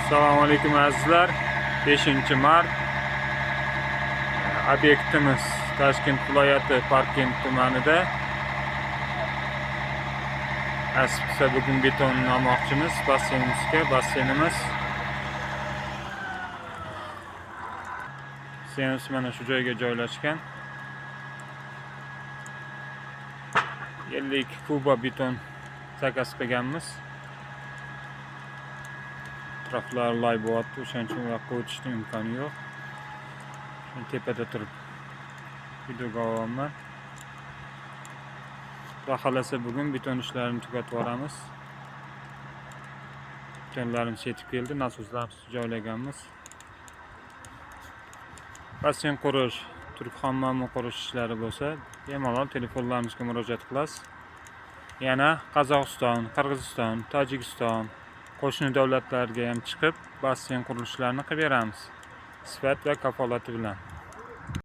Assalomu alaykum azizlar. 5-mart. Obyektimiz Toshkent viloyati Parkent tumanida. Asbisa bugun beton olmoqchimiz basseynimizga. Basseynimiz mana shu joyga joylashgan. 52 kuba beton zakaz qilganmiz. Atroflar loy bo'lyapti, o'shaning uchun uyoqqa o'tishning imkoni yo'q. Shuni tepada turib videoga olaman. Xudo xolasa bugun beton ishlarini tugatib yuboramiz. Betonlarimiz yetib keldi, nasoslarimizni joylaganmiz. Basseyn qurish, turk hammomni qurish ishlari bo'lsa, bemalol telefonlarimizga murojaat qilasiz. Yana Qozog'iston, Qirg'iziston, Tojikiston qo'shni davlatlarga ham chiqib basseyn qurilishlarini qilib beramiz. Sifat va kafolati bilan.